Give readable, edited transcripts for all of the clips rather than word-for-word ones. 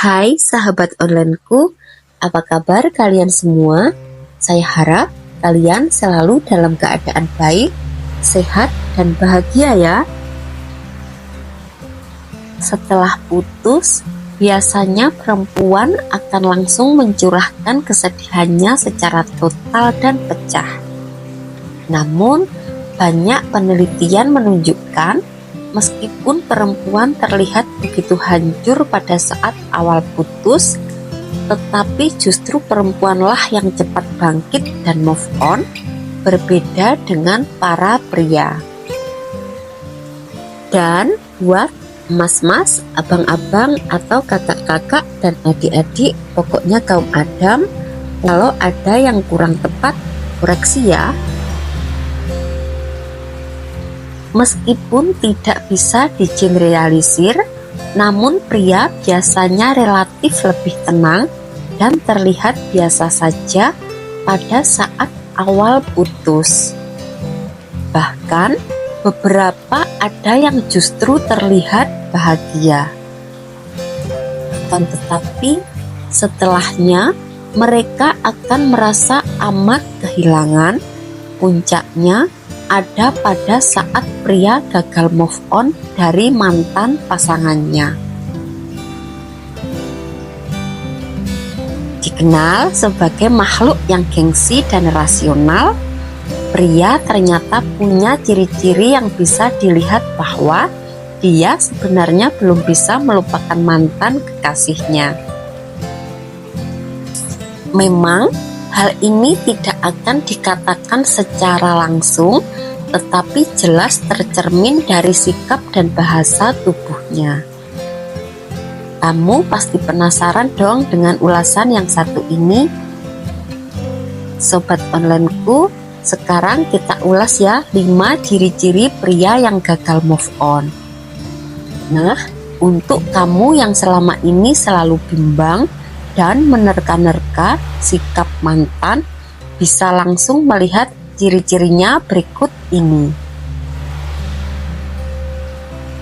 Hai sahabat onlineku, apa kabar kalian semua? Saya harap kalian selalu dalam keadaan baik, sehat, dan bahagia ya. Setelah putus, biasanya perempuan akan langsung mencurahkan kesedihannya secara total dan pecah. Namun, banyak penelitian menunjukkan meskipun perempuan terlihat begitu hancur pada saat awal putus, tetapi justru perempuanlah yang cepat bangkit dan move on, berbeda dengan para pria. Dan buat mas-mas, abang-abang, atau kakak-kakak dan adik-adik, pokoknya kaum Adam, kalau ada yang kurang tepat, koreksi ya. Meskipun tidak bisa digeneralisir, namun pria biasanya relatif lebih tenang dan terlihat biasa saja pada saat awal putus. Bahkan beberapa ada yang justru terlihat bahagia. Akan tetapi setelahnya mereka akan merasa amat kehilangan. Puncaknya ada pada saat pria gagal move on dari mantan pasangannya. Dikenal sebagai makhluk yang gengsi dan rasional, pria ternyata punya ciri-ciri yang bisa dilihat bahwa dia sebenarnya belum bisa melupakan mantan kekasihnya. Memang hal ini tidak akan dikatakan secara langsung, tetapi jelas tercermin dari sikap dan bahasa tubuhnya. Kamu pasti penasaran dong dengan ulasan yang satu ini? Sobat onlineku, sekarang kita ulas ya 5 ciri-ciri pria yang gagal move on. Nah, untuk kamu yang selama ini selalu bimbang dan menerka-nerka sikap mantan, bisa langsung melihat ciri-cirinya berikut ini.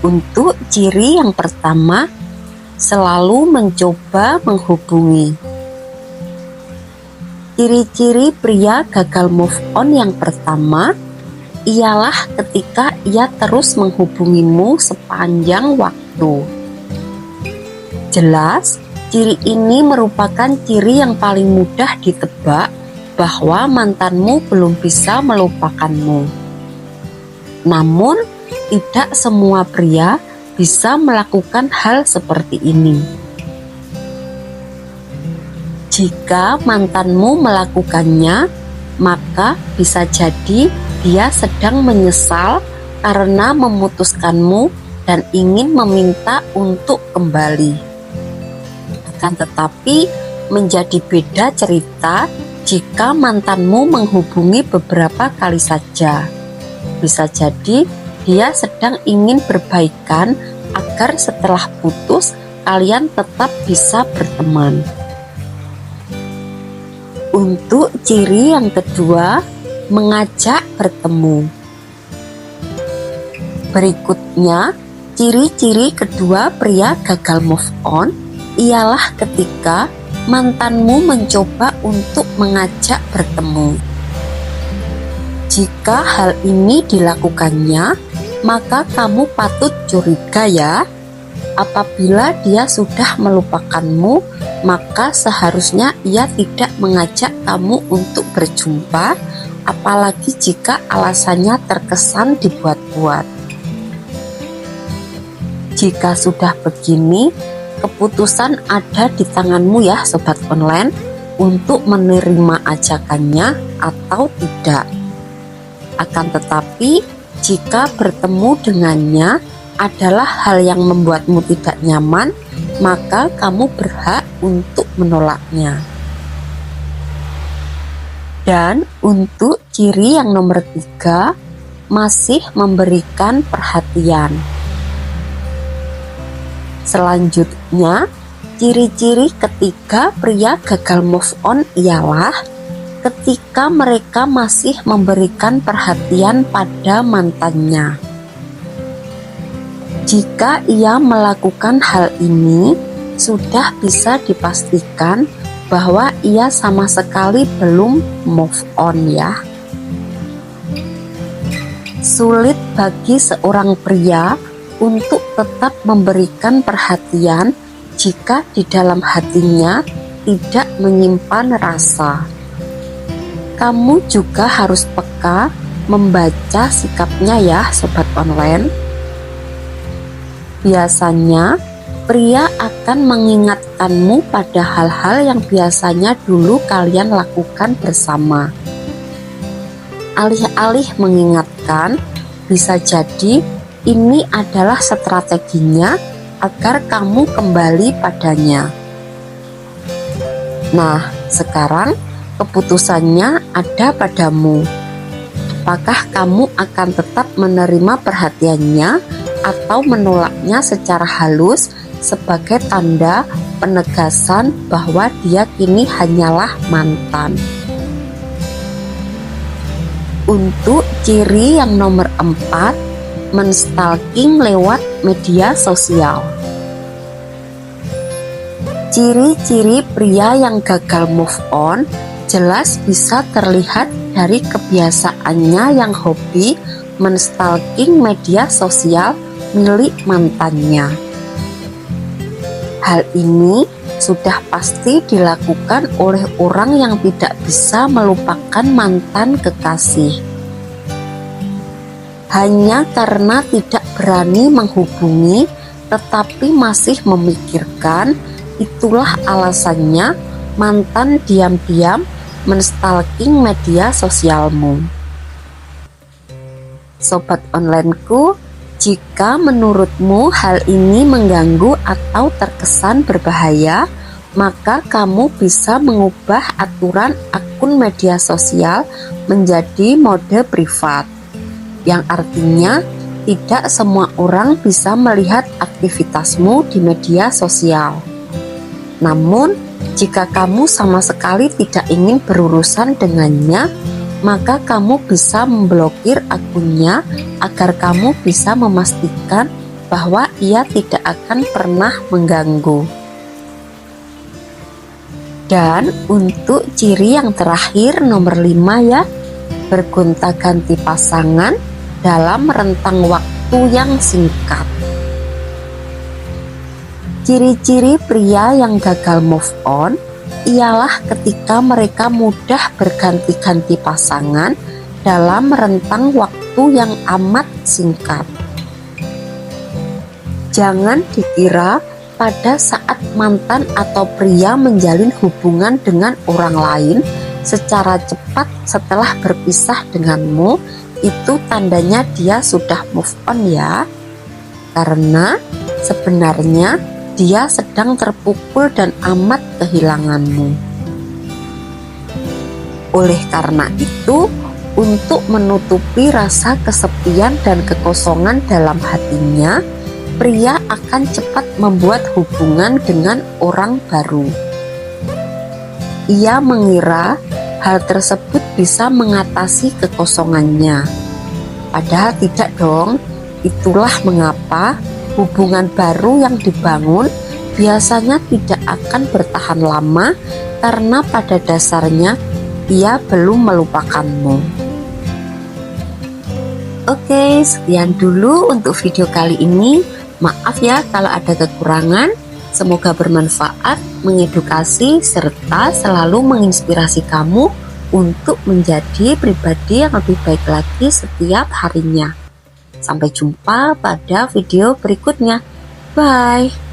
Untuk ciri yang pertama, selalu mencoba menghubungi. Ciri-ciri pria gagal move on yang pertama ialah ketika ia terus menghubungimu sepanjang waktu. Jelas, ciri ini merupakan ciri yang paling mudah ditebak bahwa mantanmu belum bisa melupakanmu. Namun, tidak semua pria bisa melakukan hal seperti ini. Jika mantanmu melakukannya, maka bisa jadi dia sedang menyesal karena memutuskanmu dan ingin meminta untuk kembali. Akan tetapi, menjadi beda cerita jika mantanmu menghubungi beberapa kali saja. Bisa jadi dia sedang ingin berbaikan agar setelah putus kalian tetap bisa berteman. Untuk ciri yang kedua, mengajak bertemu. Berikutnya, ciri-ciri kedua pria gagal move on ialah ketika mantanmu mencoba untuk mengajak bertemu. Jika hal ini dilakukannya, maka kamu patut curiga ya. Apabila dia sudah melupakanmu, maka seharusnya ia tidak mengajak kamu untuk berjumpa, apalagi jika alasannya terkesan dibuat-buat. Jika sudah begini, keputusan ada di tanganmu ya sobat online, untuk menerima ajakannya atau tidak. Akan tetapi, jika bertemu dengannya adalah hal yang membuatmu tidak nyaman, maka kamu berhak untuk menolaknya. Dan untuk ciri yang nomor 3, masih memberikan perhatian. Selanjutnya, ciri-ciri ketiga pria gagal move on ialah ketika mereka masih memberikan perhatian pada mantannya. Jika ia melakukan hal ini, sudah bisa dipastikan bahwa ia sama sekali belum move on ya. Sulit bagi seorang pria untuk tetap memberikan perhatian jika di dalam hatinya tidak menyimpan rasa. Kamu juga harus peka membaca sikapnya ya sobat online. Biasanya pria akan mengingatkanmu pada hal-hal yang biasanya dulu kalian lakukan bersama. Alih-alih mengingatkan, bisa jadi ini adalah strateginya agar kamu kembali padanya. Nah, sekarang keputusannya ada padamu. Apakah kamu akan tetap menerima perhatiannya atau menolaknya secara halus sebagai tanda penegasan bahwa dia kini hanyalah mantan? Untuk ciri yang nomor 4, menstalking lewat media sosial. Ciri-ciri pria yang gagal move on jelas bisa terlihat dari kebiasaannya yang hobi menstalking media sosial milik mantannya. Hal ini sudah pasti dilakukan oleh orang yang tidak bisa melupakan mantan kekasih. Hanya karena tidak berani menghubungi tetapi masih memikirkan, itulah alasannya mantan diam-diam menstalking media sosialmu. Sobat onlineku, jika menurutmu hal ini mengganggu atau terkesan berbahaya, maka kamu bisa mengubah aturan akun media sosial menjadi mode privat, yang artinya tidak semua orang bisa melihat aktivitasmu di media sosial. Namun, jika kamu sama sekali tidak ingin berurusan dengannya, maka kamu bisa memblokir akunnya agar kamu bisa memastikan bahwa ia tidak akan pernah mengganggu. Dan untuk ciri yang terakhir nomor 5 ya, bergonta-ganti pasangan dalam rentang waktu yang singkat. Ciri-ciri pria yang gagal move on ialah ketika mereka mudah berganti-ganti pasangan dalam rentang waktu yang amat singkat. Jangan dikira pada saat mantan atau pria menjalin hubungan dengan orang lain secara cepat setelah berpisah denganmu, itu tandanya dia sudah move on ya. Karena sebenarnya dia sedang terpukul dan amat kehilanganmu. Oleh karena itu, untuk menutupi rasa kesepian dan kekosongan dalam hatinya, pria akan cepat membuat hubungan dengan orang baru. Ia mengira hal tersebut bisa mengatasi kekosongannya. Padahal tidak dong. Itulah mengapa hubungan baru yang dibangun biasanya tidak akan bertahan lama karena pada dasarnya ia belum melupakanmu. Oke, sekian dulu untuk video kali ini. Maaf ya kalau ada kekurangan. Semoga bermanfaat, mengedukasi, serta selalu menginspirasi kamu untuk menjadi pribadi yang lebih baik lagi setiap harinya. Sampai jumpa pada video berikutnya. Bye.